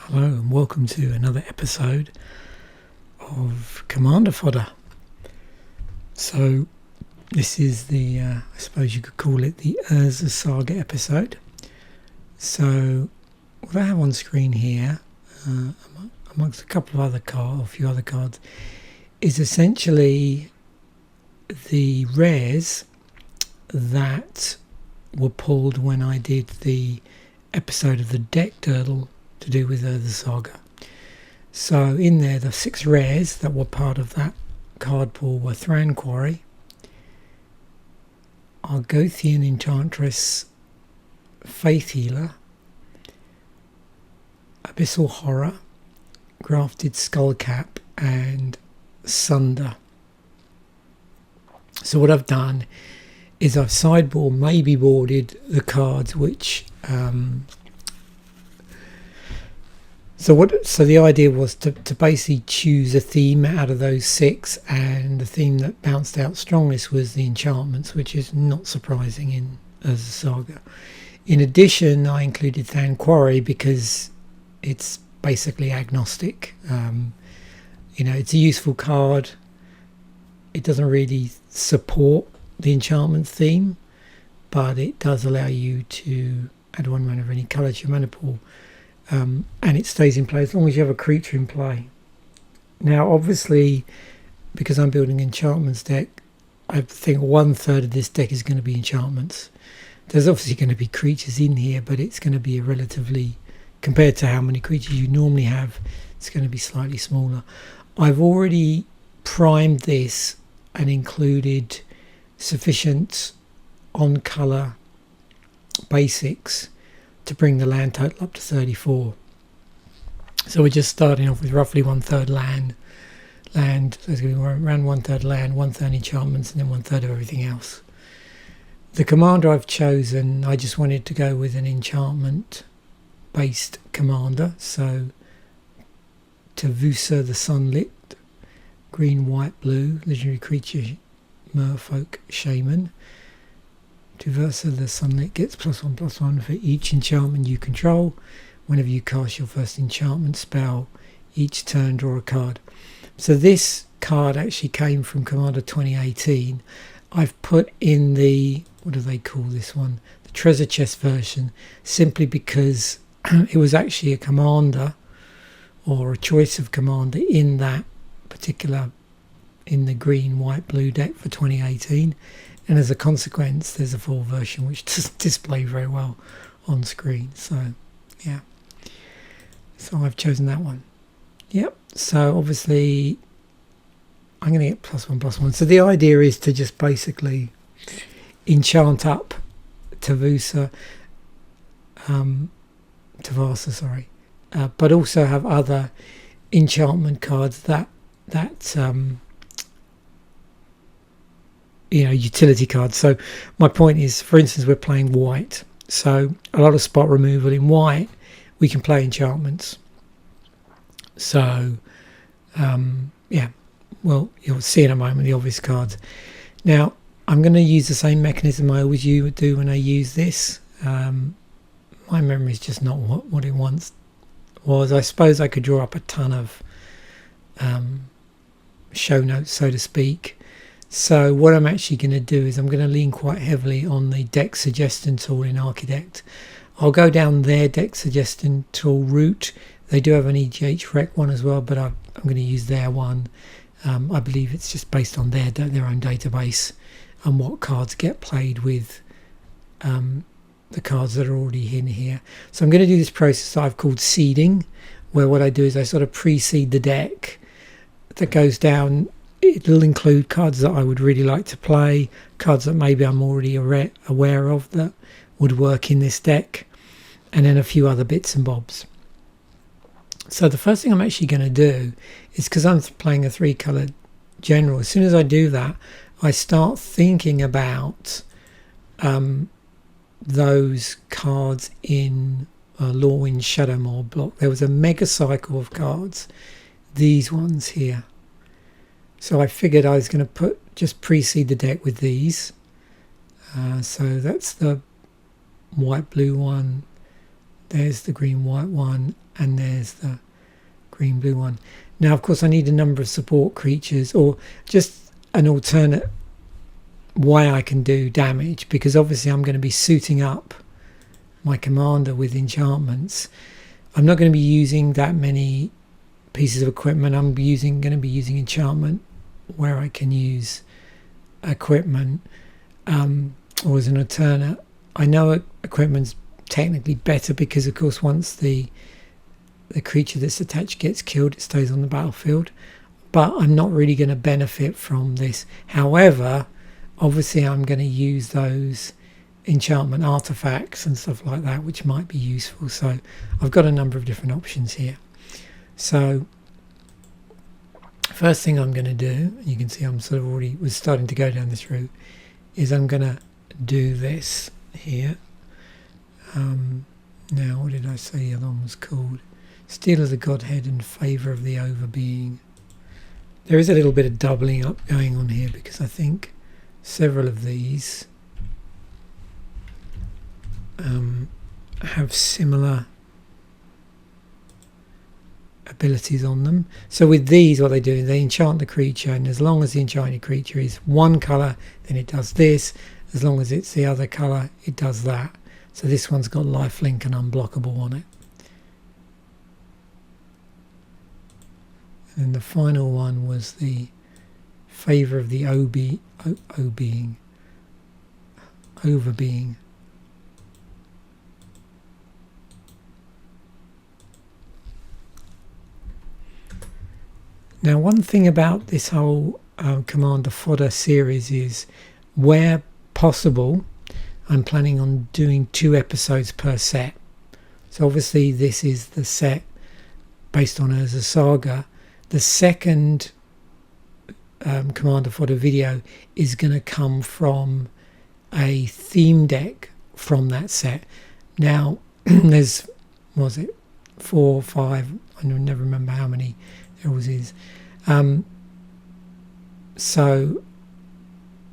Hello and welcome to another episode of Commander Fodder. So this is the, I suppose you could call it the Urza Saga episode. So what I have on screen here, amongst a couple of other cards, a few other cards, is essentially the rares that were pulled when I did the episode of the deck Durdle to do with the Saga. So in there, the 6 rares that were part of that card pool were Thran Quarry, Argothian Enchantress, Faith Healer, Abyssal Horror, Grafted Skullcap, and Sunder. So what I've done is I've sideboard, maybe boarded the cards which So the idea was to basically choose a theme out of those 6, and the theme that bounced out strongest was the enchantments, which is not surprising in Urza Saga. In addition, I included Thran Quarry because it's basically agnostic. It's a useful card. It doesn't really support the enchantment theme, but it does allow you to add 1 mana of any colour to your mana pool. And it stays in play as long as you have a creature in play. Now obviously, because I'm building an enchantments deck, I think 1/3 of this deck is going to be enchantments. There's obviously going to be creatures in here, but it's going to be a relatively, compared to how many creatures you normally have, it's going to be slightly smaller. I've already primed this and included sufficient on colour basics to bring the land total up to 34. So we're just starting off with roughly 1/3 land. So it's going to be around 1/3 land, 1/3 enchantments, and then 1/3 of everything else. The commander I've chosen, I just wanted to go with an enchantment based commander. So Tuvasa the Sunlit, green, white, blue, legendary creature, merfolk, shaman. Tuvasa the Sunlit gets +1/+1 for each enchantment you control. Whenever you cast your first enchantment spell, each turn draw a card. So this card actually came from Commander 2018. I've put in the, what do they call this one? The treasure chest version, simply because it was actually a commander or a choice of commander in that particular, in the green, white, blue deck for 2018. And as a consequence, there's a full version which doesn't display very well on screen. So, yeah. So I've chosen that one. Yep. So obviously, I'm going to get +1/+1. So the idea is to just basically enchant up Tuvasa, but also have other enchantment cards that utility cards. So my point is, for instance, we're playing white, so a lot of spot removal in white, we can play enchantments. So well, you'll see in a moment the obvious cards. Now I'm going to use the same mechanism I always do when I use this. My memory is just not what it once was. I suppose I could draw up a ton of show notes, so to speak. So what I'm actually going to do is I'm going to lean quite heavily on the deck suggestion tool in Architect. I'll go down their deck suggestion tool route. They do have an EGH Rec one as well, but I'm going to use their one. I believe it's just based on their own database and what cards get played with the cards that are already in here. So I'm going to do this process that I've called seeding, where what I do is I sort of pre-seed the deck that goes down. It'll include cards that I would really like to play, cards that maybe I'm already aware of that would work in this deck, and then a few other bits and bobs. So the first thing I'm actually going to do is, because I'm playing a 3-colour general, as soon as I do that, I start thinking about those cards in Lorwyn's Shadowmoor block. There was a mega cycle of cards, these ones here. So I figured I was going to just pre-seed the deck with these. So that's the white blue one, there's the green-white one, and there's the green-blue one. Now, of course, I need a number of support creatures, or just an alternate way I can do damage, because obviously I'm going to be suiting up my commander with enchantments. I'm not going to be using that many pieces of equipment. I'm going to be using enchantment where I can use equipment, or as an alternate. I know equipment's technically better because, of course, once the creature that's attached gets killed, it stays on the battlefield. But I'm not really going to benefit from this. However, obviously I'm going to use those enchantment artifacts and stuff like that, which might be useful. So I've got a number of different options here. So first thing I'm going to do, you can see I'm sort of already was starting to go down this route, is I'm going to do this here. Now, what did I say the other one was called? Steel of the Godhead and Favour of the Overbeing. There is a little bit of doubling up going on here because I think several of these have similar abilities on them. So with these, what they do is they enchant the creature, and as long as the enchanted creature is one colour, then it does this. As long as it's the other colour, it does that. So this one's got lifelink and unblockable on it. And the final one was the Favour of the Overbeing. Now, one thing about this whole Commander Fodder series is, where possible, I'm planning on doing 2 episodes per set. So obviously this is the set based on Urza Saga. The second Commander Fodder video is going to come from a theme deck from that set. Now, there's, what was it, 4 or 5, I never remember how many there was. So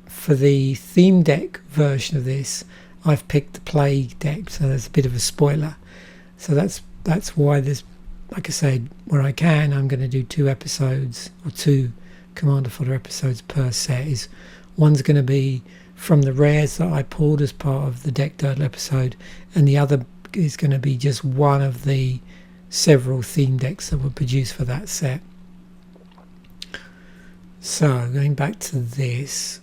for the theme deck version of this, I've picked the Plague deck, so there's a bit of a spoiler. So that's why there's, like I said, where I can, I'm going to do 2 episodes, or 2 Commander Fodder episodes per set. Is one's going to be from the rares that I pulled as part of the Deck Dirtle episode, and the other is going to be just one of the several theme decks that were produced for that set. So going back to this,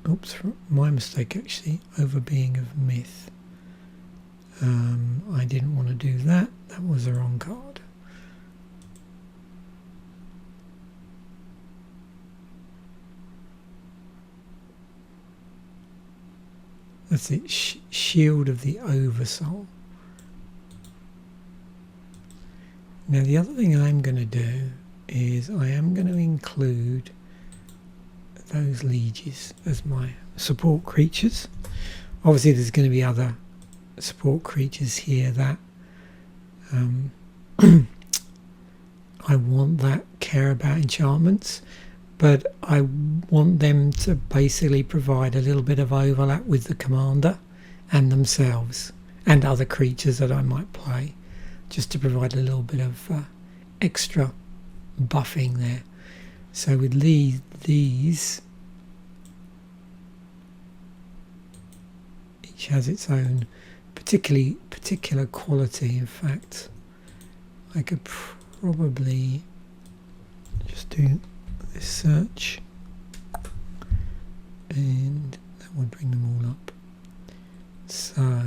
oops, my mistake actually, Overbeing of Myth. I didn't want to do that, that was the wrong card. That's it, Shield of the Oversoul. Now the other thing I'm going to do is I am going to include those lieges as my support creatures. Obviously there's going to be other support creatures here that I want that care about enchantments, but I want them to basically provide a little bit of overlap with the commander and themselves and other creatures that I might play, just to provide a little bit of extra buffing there. So with these each has its own particular quality. In fact, I could probably just do this search and that would bring them all up. So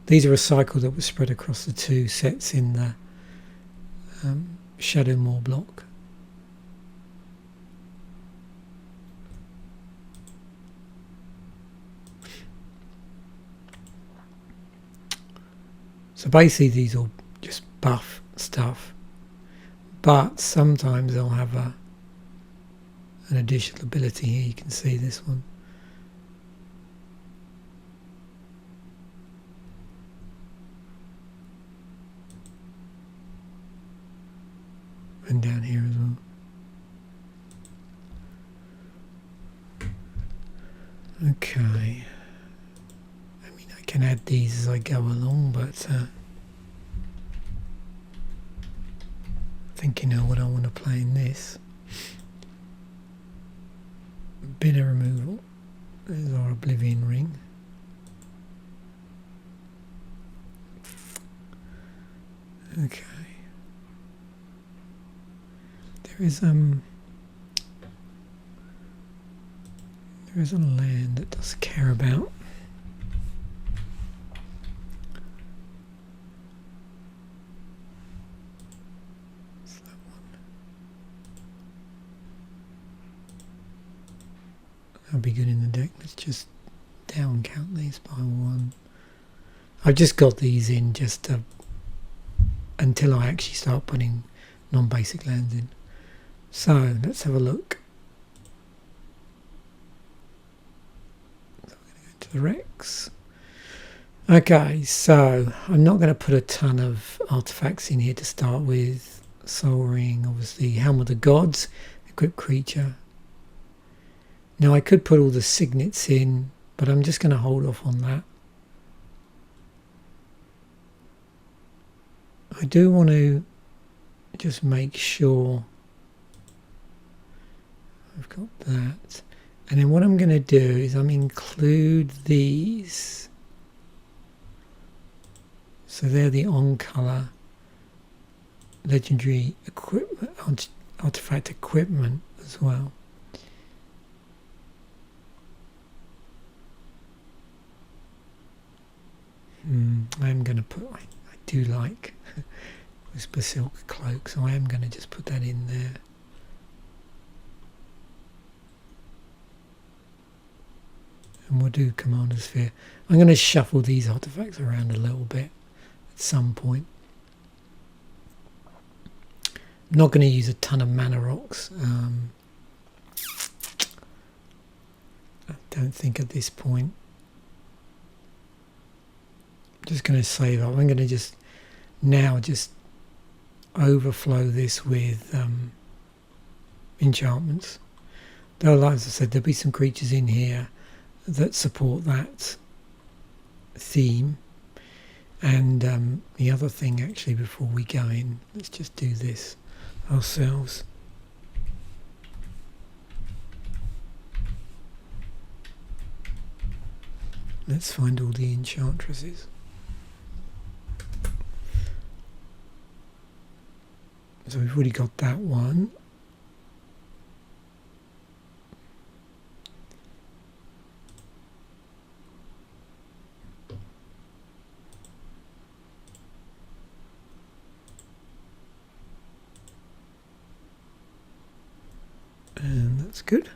these are a cycle that was spread across the 2 sets in the Shadowmoor block. So basically these all just buff stuff, but sometimes they'll have an additional ability here. You can see this one. And down here as well. Okay. I mean, I can add these as I go along, but I think you know what I want to play in this. Bit of removal. There's our Oblivion Ring. Okay. There is a land that does care about. What's that one? That'll be good in the deck. Let's just down count these by one. I've just got these in just to, until I actually start putting non-basic lands in. So let's have a look. So I'm going to go to the Rex. Okay, so I'm not going to put a ton of artifacts in here to start with. Soul Ring, obviously, Helm of the Gods, equipped creature. Now I could put all the signets in, but I'm just going to hold off on that. I do want to just make sure I've got that. And then what I'm going to do is I'm include these. So they're the on-color legendary equipment, artifact equipment as well. I'm going to put, I do like Whisper Silk Cloak, so I am going to just put that in there. And we'll do Commander Sphere. I'm going to shuffle these artifacts around a little bit at some point. I'm not going to use a ton of mana rocks. I don't think at this point. I'm just going to save up. I'm going to just now just overflow this with enchantments. Though, like as I said, there'll be some creatures in here that support that theme. And the other thing, actually, before we go in, let's just do this ourselves. Let's find all the enchantresses. So we've already got that one. And that's good.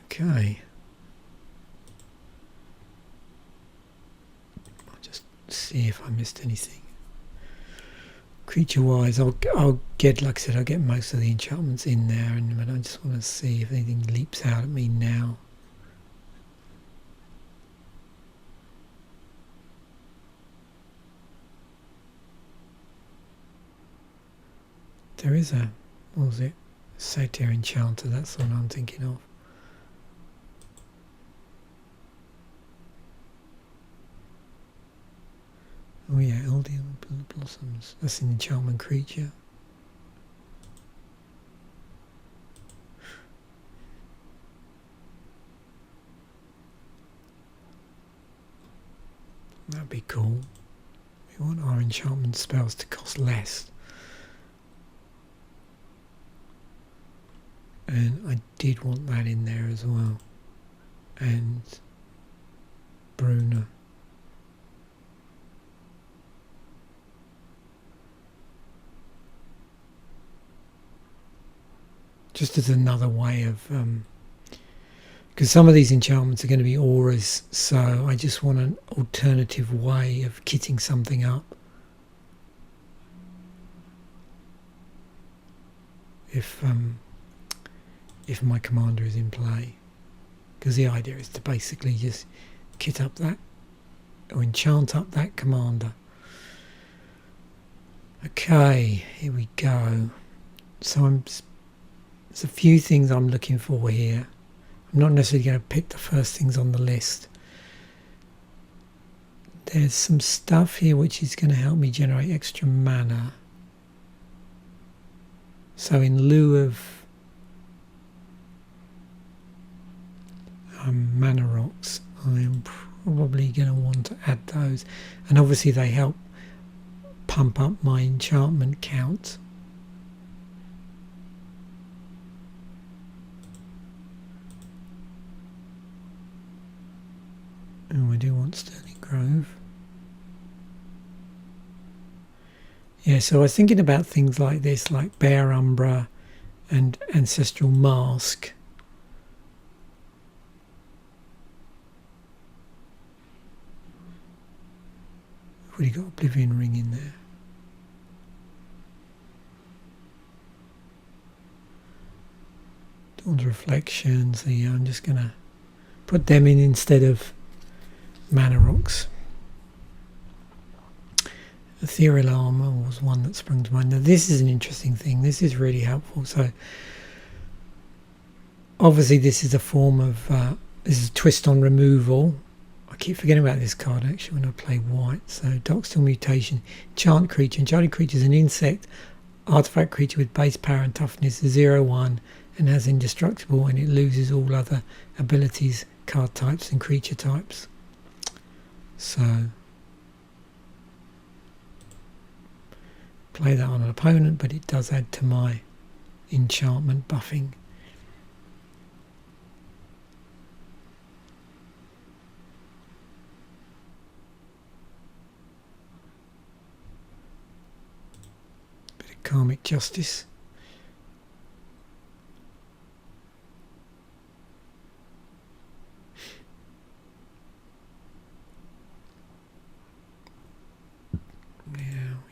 Okay. I'll just see if I missed anything. Creature wise, I'll get, like I said, I'll get most of the enchantments in there, but I just want to see if anything leaps out at me now. There is a, what was it? Satyr Enchanter, that's the one I'm thinking of. Oh yeah, Eidolon of Blossoms. That's an enchantment creature. That'd be cool. We want our enchantment spells to cost less. And I did want that in there as well. And Bruna. Just as another way of, because some of these enchantments are going to be auras, so I just want an alternative way of kitting something up. If my commander is in play, because the idea is to basically just kit up that or enchant up that commander. Okay, here we go. So I'm There's a few things I'm looking for here. I'm not necessarily going to pick the first things on the list. There's some stuff here which is going to help me generate extra mana. So in lieu of mana rocks, I am probably going to want to add those. And obviously they help pump up my enchantment count. Oh, I do want Sterling Grove. Yeah, so I was thinking about things like this, like Bear Umbra and Ancestral Mask. I've already got Oblivion Ring in there. Dawn's Reflection, so yeah, I'm just going to put them in instead of mana rocks. Ethereal Armor was one that sprung to mind. Now this is an interesting thing. This is really helpful. So obviously this is a form of this is a twist on removal. I keep forgetting about this card actually when I play white. So Darksteel Mutation, enchant creature. Enchanted creature is an insect, artifact creature with base power and toughness 0/1 and has indestructible, and it loses all other abilities, card types and creature types. So play that on an opponent, but it does add to my enchantment buffing. Bit of Karmic Justice.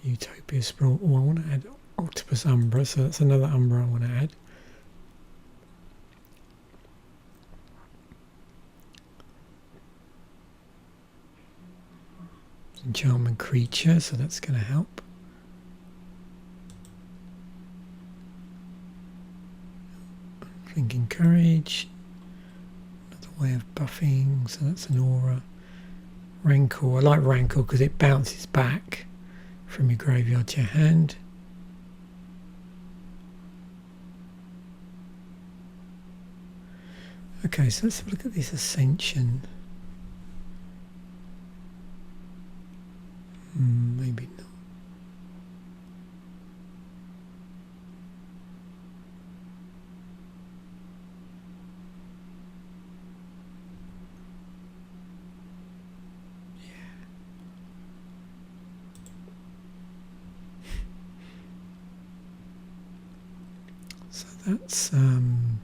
Utopia Sprawl. Oh, I want to add Octopus Umbra, so that's another Umbra I want to add. Enchantment creature, so that's going to help. Thinking Courage, another way of buffing, so that's an Aura. Rancor, I like Rancor because it bounces back from your graveyard to your hand. Okay, so let's have a look at this Ascension. Maybe not. That's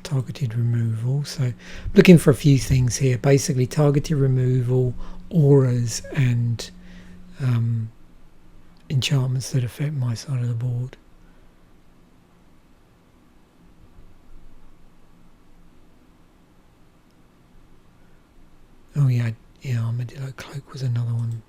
targeted removal. So looking for a few things here. Basically targeted removal, auras and enchantments that affect my side of the board. Oh yeah, Armadillo Cloak was another one.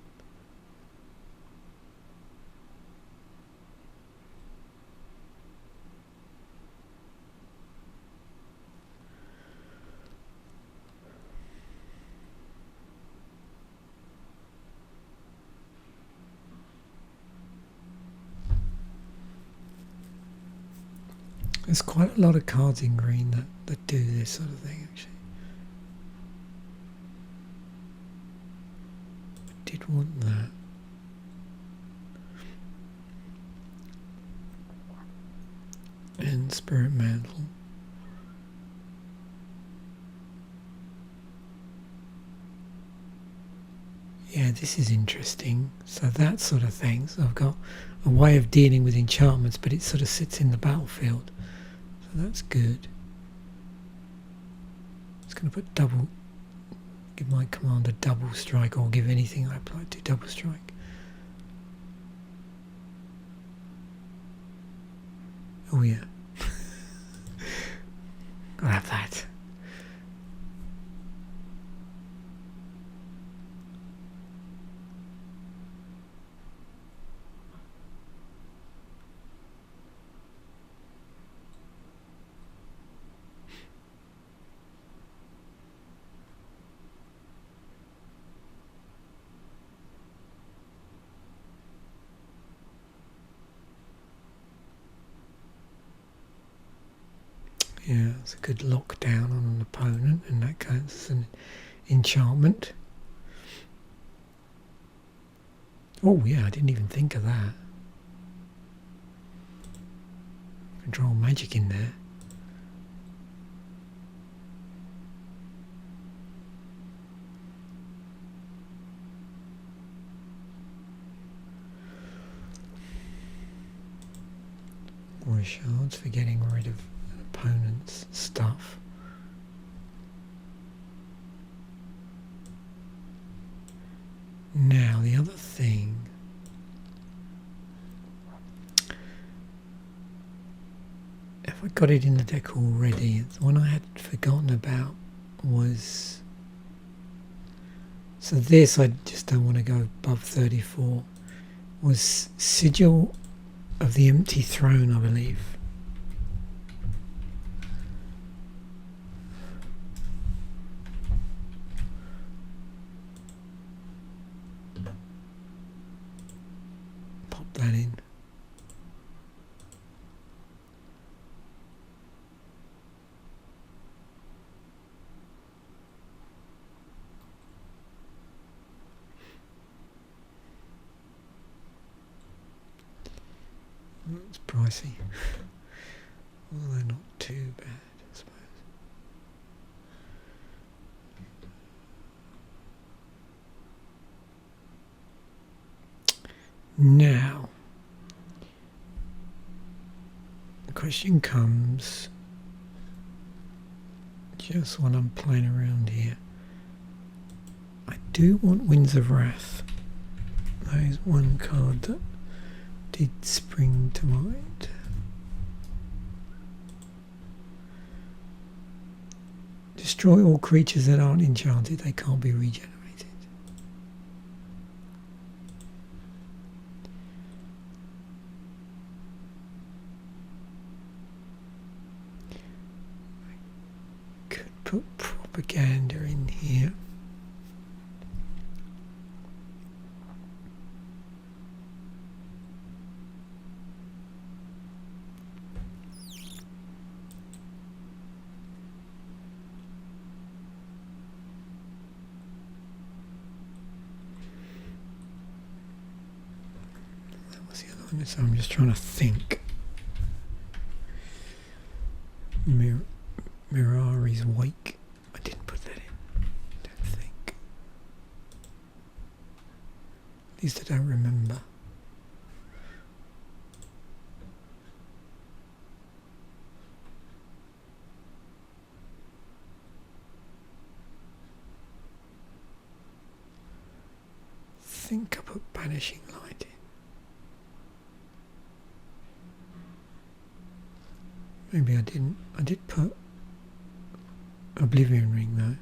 There's quite a lot of cards in green that do this sort of thing, actually. I did want that. And Spirit Mantle. Yeah, this is interesting. So that sort of thing. So I've got a way of dealing with enchantments, but it sort of sits in the battlefield. So that's good. It's going to put double, give my commander double strike, or give anything I apply to double strike. Oh yeah. Gotta have that. Yeah, it's a good lockdown on an opponent, and that counts as an enchantment. Oh yeah, I didn't even think of that. Control magic in there. Aura Shards for getting rid of an opponent's stuff. Now the other thing, if I got it in the deck already, the one I had forgotten about was, so this I just don't want to go above 34, was Sigil of the Empty Throne, I believe. Pop that in. It's pricey, although not too bad, I suppose. Now, the question comes, just when I'm playing around here, I do want Winds of Wrath. That is one card that did spring to mind. Destroy all creatures that aren't enchanted, they can't be regenerated. I could put propaganda in here. So I'm just trying to think. Mirari's Wake. I didn't put that in. I don't think. At least I don't remember. I think I put Banishing Light in. Maybe I didn't. I did put Oblivion Ring though.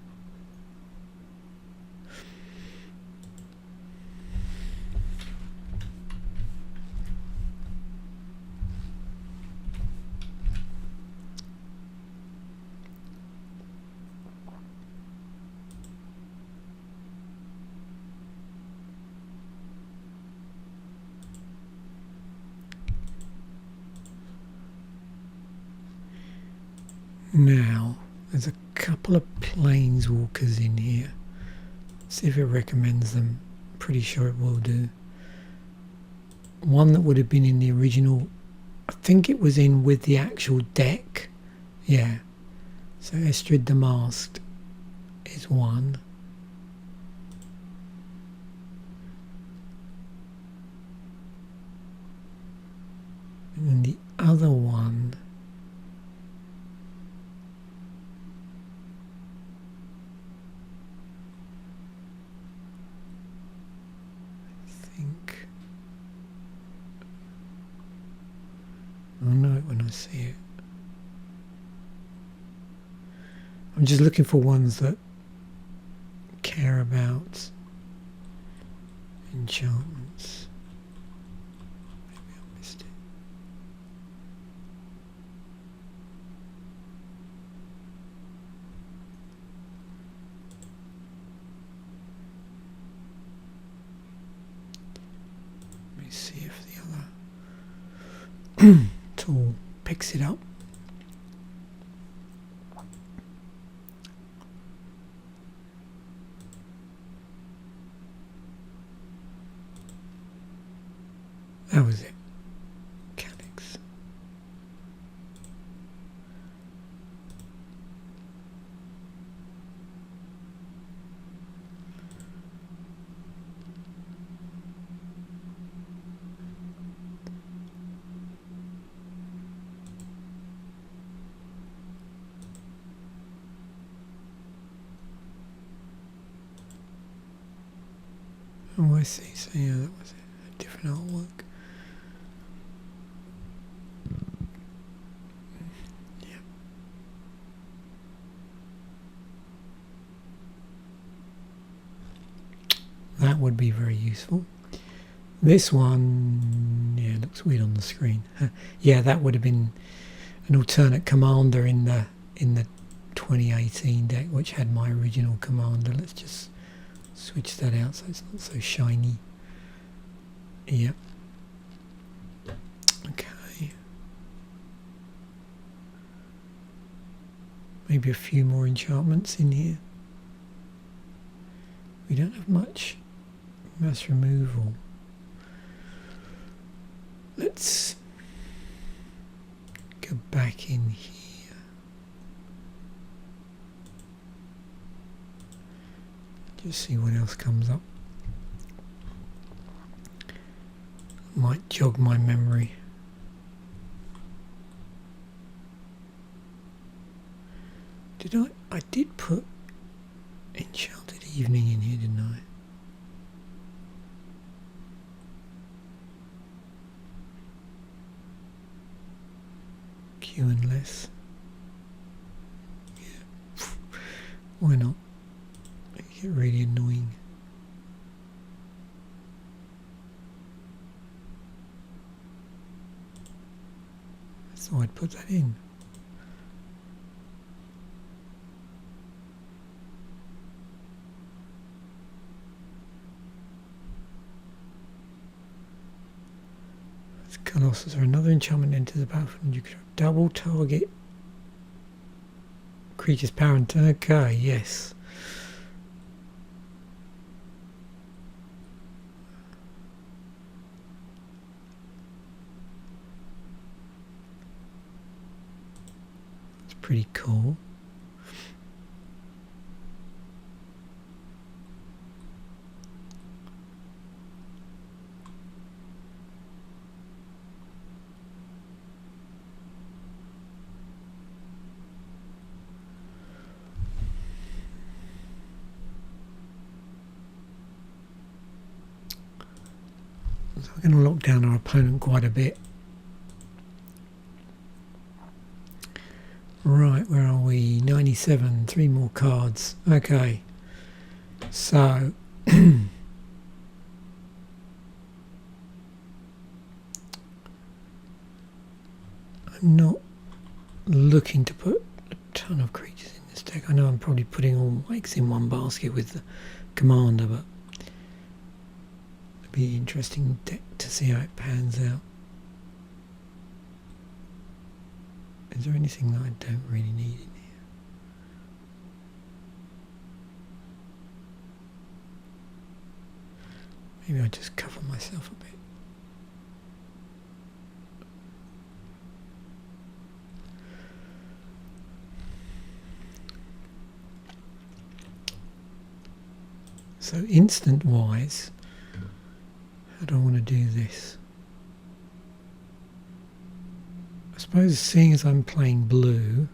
Now, there's a couple of planeswalkers in here. See if it recommends them. Pretty sure it will do. One that would have been in the original, I think it was in with the actual deck. Yeah. So Estrid the Masked is one. And then the other one, I'll know it when I see it. I'm just looking for ones that care about enchantments. Maybe I missed it. Let me see if the other tool picks it up. That was it. Calix. Oh, I see. So yeah, that was it. A different artwork. Yeah. That would be very useful. This one, yeah, looks weird on the screen. Yeah, that would have been an alternate commander in the 2018 deck, which had my original commander. Let's just switch that out so it's not so shiny. Yep. Okay. Maybe a few more enchantments in here. We don't have much mass removal. Let's go back in here. Just see what else comes up. Might jog my memory. I did put Enchanted Evening in here, didn't I? Q and less. Yeah. Why not? Make it really annoying. So I'd put that in. That's Colossus, or another enchantment enters the battlefield. You could double target creature's power and turn. Okay, yes. Pretty cool. So we're going to lock down our opponent quite a bit. Right, where are we? 97, 3 more cards. Okay, so I'm not looking to put a ton of creatures in this deck. I know I'm probably putting all my eggs in one basket with the commander, but it'd be an interesting deck to see how it pans out. Is there anything that I don't really need in here? Maybe I just cover myself a bit. So instant wise, how do I want to do this? I suppose seeing as I'm playing blue,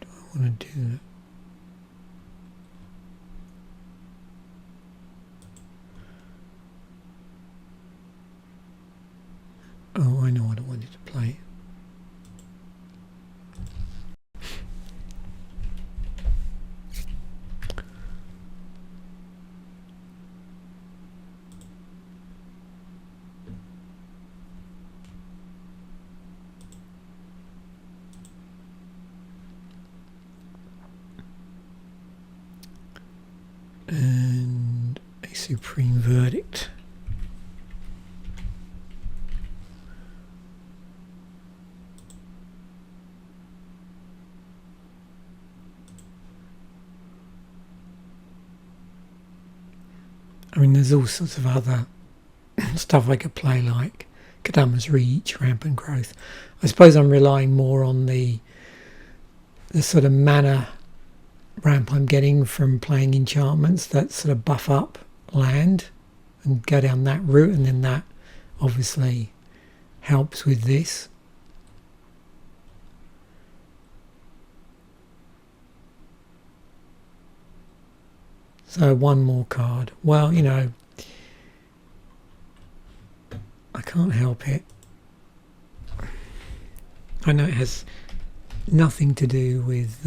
do I want to do that? Oh, I know what I wanted to play. And a Supreme Verdict. I mean, there's all sorts of other stuff I could play, like Kadama's Reach, Rampant Growth. I suppose I'm relying more on the sort of mana ramp I'm getting from playing enchantments that sort of buff up land and go down that route, and then that obviously helps with this. So one more card. Well, you know, I can't help it. I know it has nothing to do with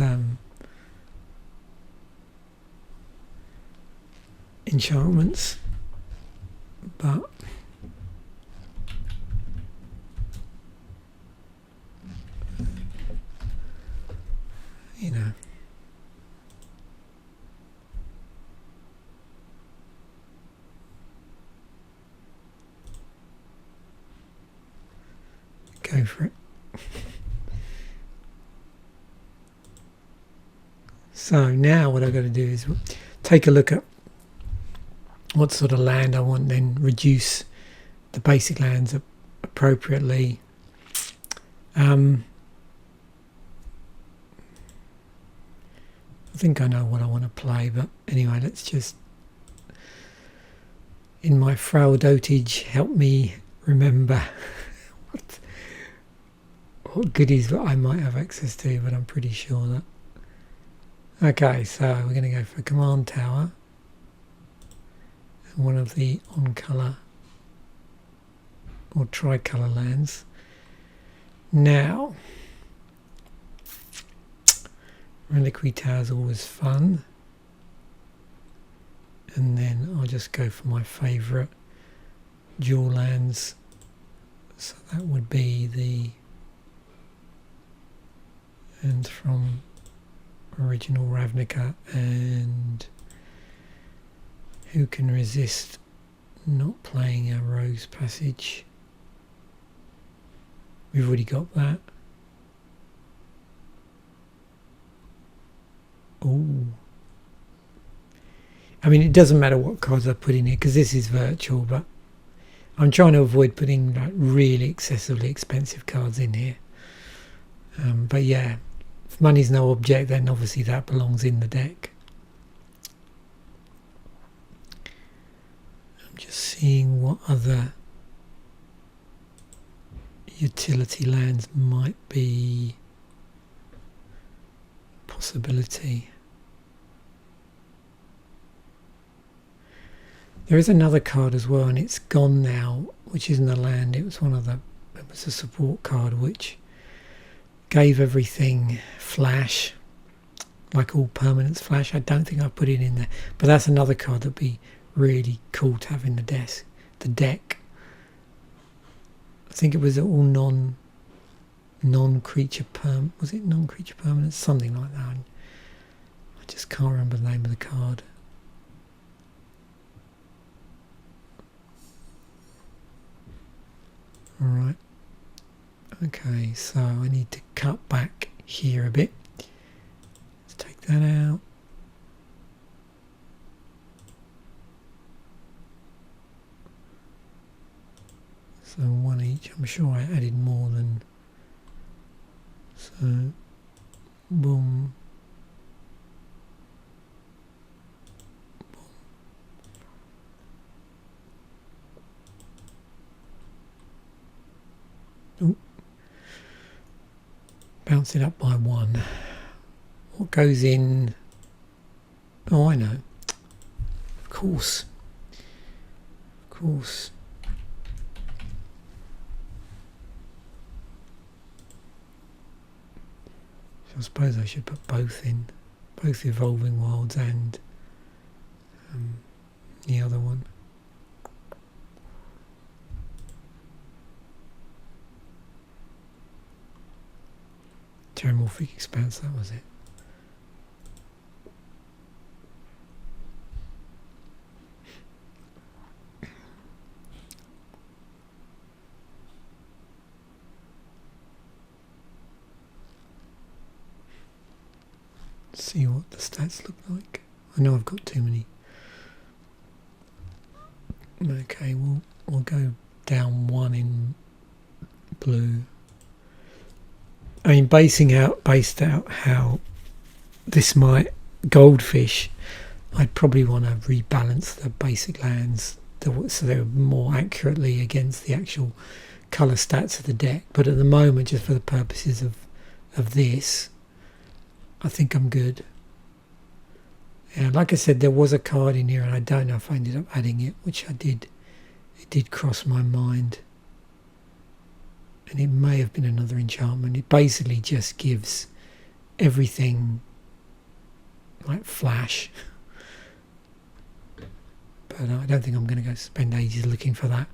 enchantments, but you know, go for it. So now what I've got to do is take a look at what sort of land I want, then reduce the basic lands appropriately. I think I know what I want to play, but anyway, let's just, in my frail dotage, help me remember what goodies that I might have access to, but I'm pretty sure that. Okay, so we're going to go for Command Tower, and one of the on-colour or tri-colour lands. Now, Reliquary Tower is always fun, and then I'll just go for my favourite dual lands. So that would be the and from original Ravnica, and who can resist not playing our Rose Passage? We've already got that. Oh, I mean, it doesn't matter what cards I put in here because this is virtual, but I'm trying to avoid putting like really excessively expensive cards in here. But yeah, if money's no object, then obviously that belongs in the deck. I'm just seeing what other utility lands might be a possibility. There is another card as well, and it's gone now, which isn't a land. It was it was a support card which gave everything flash, like all permanents flash. I don't think I put it in there, but that's another card that'd be really cool to have in the deck. I think it was all non-creature was it non-creature permanents? Something like that. I just can't remember the name of the card. Alright, okay, so I need to cut back here a bit. Let's take that out. So one each. I'm sure I added more than. So, boom. Ooh. Bounce it up by one. What goes in? Oh, I know. Of course. Of course. So I suppose I should put both in. Both Evolving Wilds and the other one. Terramorphic Expanse, that was it. See what the stats look like. I know I've got too many. Okay, we'll go down 1 in blue. I mean, based out how this might goldfish, I'd probably want to rebalance the basic lands so they're more accurately against the actual colour stats of the deck. But at the moment, just for the purposes of this, I think I'm good. And like I said, there was a card in here, and I don't know if I ended up adding it, which I did. It did cross my mind. And it may have been another enchantment. It basically just gives everything like flash. But I don't think I'm going to go spend ages looking for that.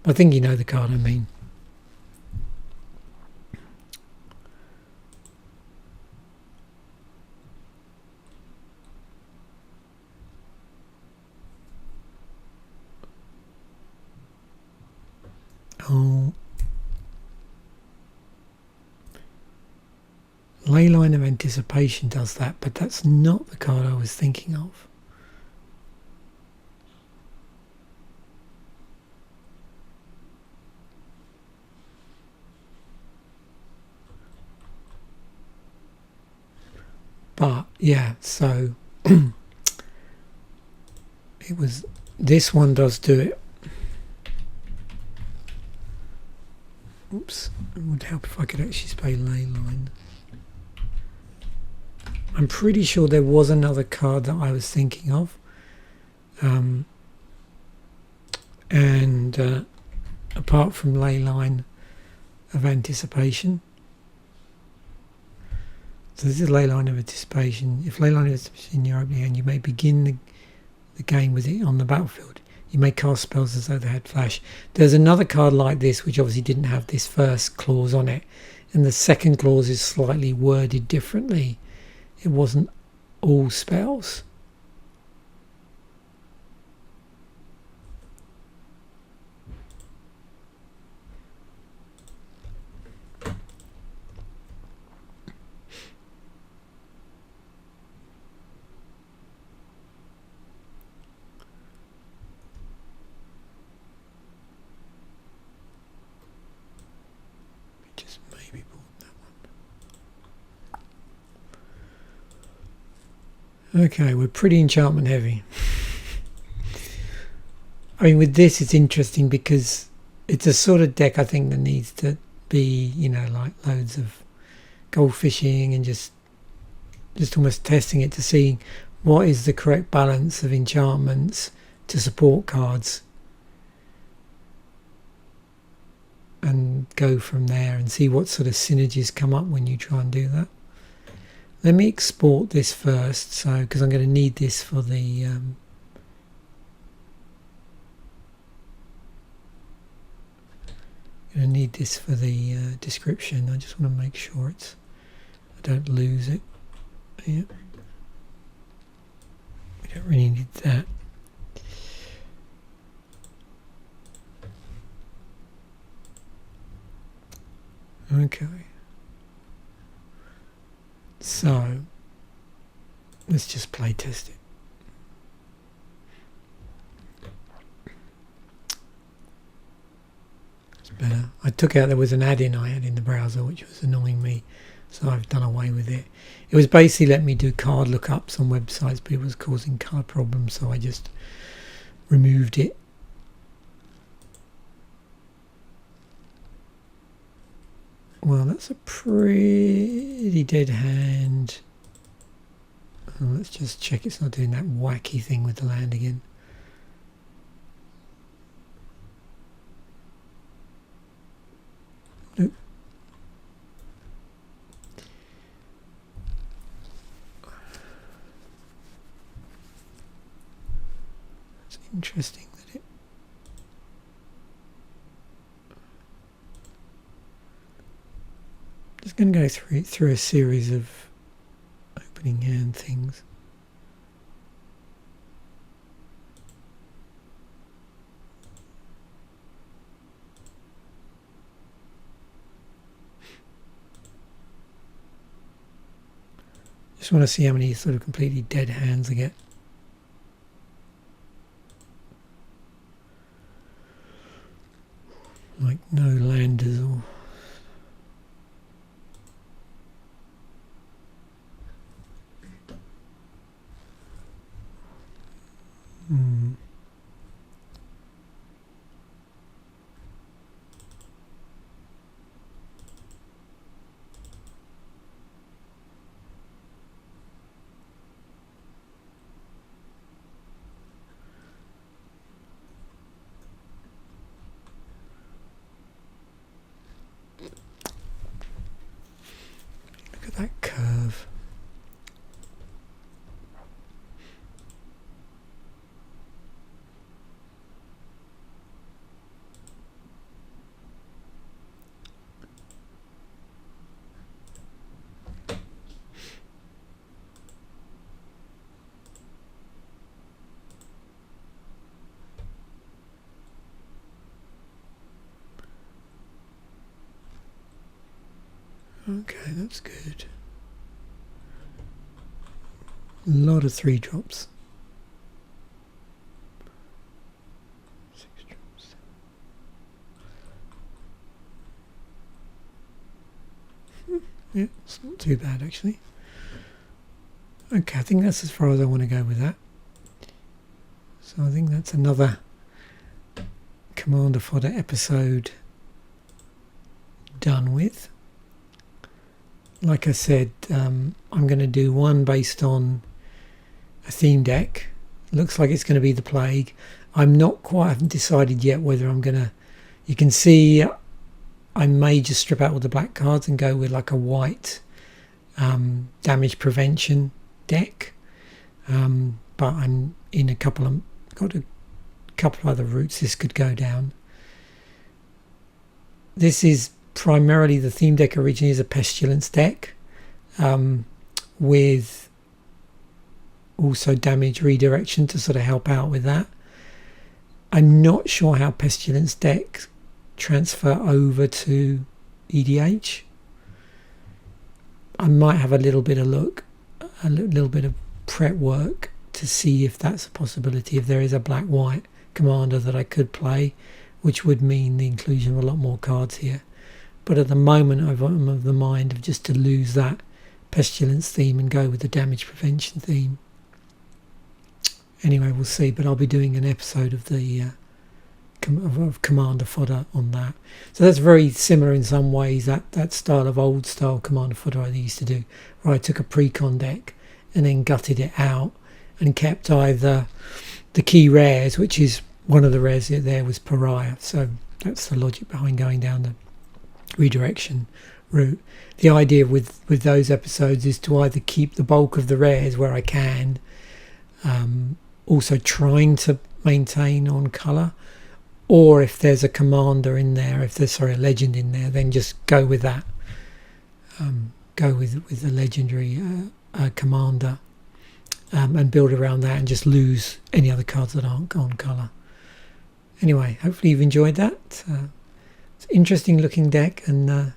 But I think you know the card I mean. Oh. Leyline of Anticipation does that, but that's not the card I was thinking of. But yeah, so it was, this one does do it. Oops, it would help if I could actually spell Leyline. I'm pretty sure there was another card that I was thinking of. Apart from Leyline of Anticipation. So this is Leyline of Anticipation. If Leyline of Anticipation in your opening hand, you may begin the game with it on the battlefield. You may cast spells as though they had flash. There's another card like this which obviously didn't have this first clause on it. And the second clause is slightly worded differently. It wasn't all spells. Just maybe pull that one. Okay, we're pretty enchantment heavy. I mean, with this it's interesting because it's a sort of deck I think that needs to be, you know, like loads of goldfishing and just almost testing it to see what is the correct balance of enchantments to support cards, and go from there and see what sort of synergies come up when you try and do that. Let me export this first, so because I'm going to need this for the description. I just want to make sure I don't lose it. Yeah, we don't really need that. Okay, so let's just play test it. It's better. I took out, there was an add-in I had in the browser which was annoying me, so I've done away with it. It was basically letting me do card lookups on websites, but it was causing card problems, so I just removed it. Well, that's a pretty dead hand. Oh, let's just check it's not doing that wacky thing with the land again. Nope. It's interesting that it... Just going to go through a series of opening hand things. Just want to see how many sort of completely dead hands I get. like no landers or... Look at that curve. Okay, that's good. A lot of 3-drops. 6 drops. Yeah, it's not too bad actually. Okay, I think that's as far as I want to go with that. So I think that's another Commander Fodder episode done with. Like I said, I'm going to do one based on a theme deck. Looks like it's going to be the Plague. I haven't decided yet whether I'm going to... You can see I may just strip out all the black cards and go with like a white damage prevention deck. But I'm in got a couple of other routes this could go down. This is primarily, the theme deck originally is a Pestilence deck with also damage redirection to sort of help out with that. I'm not sure how Pestilence decks transfer over to EDH. I might have a little bit of a little bit of prep work to see if that's a possibility, if there is a black-white commander that I could play, which would mean the inclusion of a lot more cards here. But at the moment I'm of the mind of just to lose that Pestilence theme and go with the damage prevention theme. Anyway, we'll see, but I'll be doing an episode of the of Commander Fodder on that. So that's very similar in some ways, that style of old style Commander Fodder I used to do, where I took a pre-con deck and then gutted it out and kept either the key rares, which is one of the rares there was Pariah. So that's the logic behind going down the redirection route. The idea with those episodes is to either keep the bulk of the rares where I can, also trying to maintain on colour, or if there's a commander in there, a legend in there, then just go with that. Go with the legendary commander and build around that and just lose any other cards that aren't on colour. Anyway, hopefully you've enjoyed that. It's an interesting looking deck, and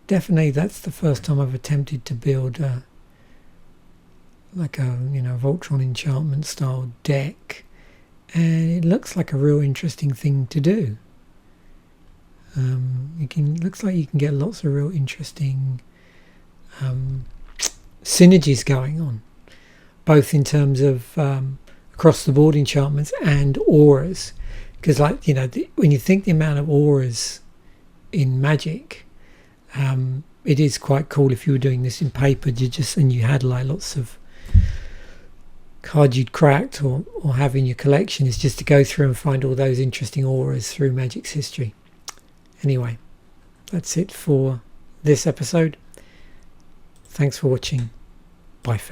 definitely that's the first time I've attempted to build like a Voltron enchantment style deck, and it looks like a real interesting thing to do. Looks like you can get lots of real interesting synergies going on, both in terms of across the board enchantments and auras, because when you think the amount of auras in Magic, it is quite cool. If you were doing this in paper, you had like lots of cards you'd cracked or have in your collection, is just to go through and find all those interesting auras through Magic's history. Anyway, that's it for this episode. Thanks for watching. Bye for now.